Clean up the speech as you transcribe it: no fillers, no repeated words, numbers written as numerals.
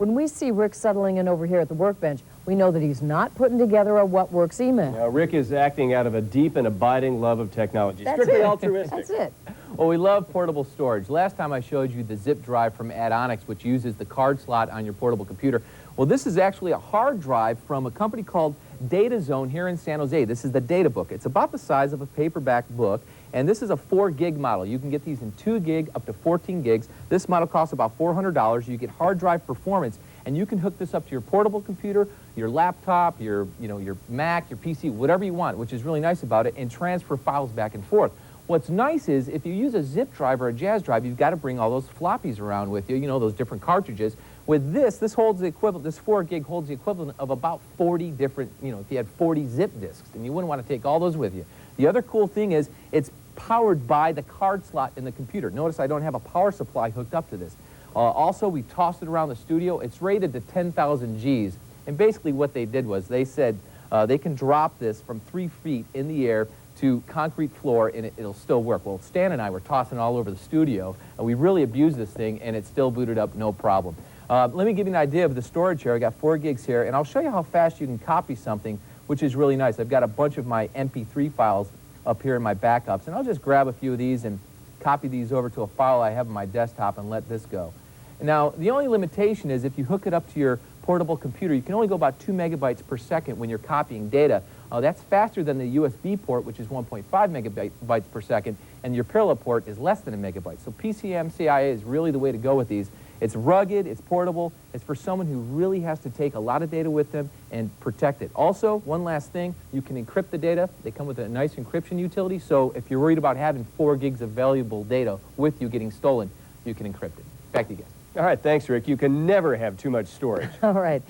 when we see Rick settling in over here at the workbench, we know that he's not putting together a what works email. Now, Rick is acting out of a deep and abiding love of technology. That's Strictly it. altruistic. That's it. Well, we love portable storage. Last time I showed you the zip drive from Addonics, which uses the card slot on your portable computer. Well, this is actually a hard drive from a company called DataZone here in San Jose. This is the DataBook. It's about the size of a paperback book, and this is a 4 gig model. You can get these in 2 gig up to 14 gigs. This model costs about $400. You get hard drive performance, and you can hook this up to your portable computer, your laptop, your Mac, your PC, whatever you want, which is really nice about it, and transfer files back and forth. What's nice is if you use a zip drive or a jazz drive, you've got to bring all those floppies around with you, those different cartridges. With this holds the equivalent, this 4 gig holds the equivalent of about 40 different, if you had 40 zip disks, and you wouldn't want to take all those with you. The other cool thing is it's powered by the card slot in the computer. Notice I don't have a power supply hooked up to this. Also, we tossed it around the studio. It's rated to 10,000 Gs, and basically what they did was they said they can drop this from 3 feet in the air to concrete floor, and it'll still work. Well, Stan and I were tossing it all over the studio, and we really abused this thing, and it still booted up no problem. Let me give you an idea of the storage here. I got 4 gigs here, and I'll show you how fast you can copy something, which is really nice. I've got a bunch of my MP3 files up here in my backups, and I'll just grab a few of these and copy these over to a file I have on my desktop and let this go. Now, the only limitation is if you hook it up to your portable computer, you can only go about 2 megabytes per second when you're copying data. That's faster than the USB port, which is 1.5 megabytes per second, and your parallel port is less than a megabyte. So PCMCIA is really the way to go with these. It's rugged, it's portable, it's for someone who really has to take a lot of data with them and protect it. Also, one last thing, you can encrypt the data. They come with a nice encryption utility, so if you're worried about having 4 gigs of valuable data with you getting stolen, you can encrypt it. Back to you guys. All right, thanks, Rick. You can never have too much storage. All right.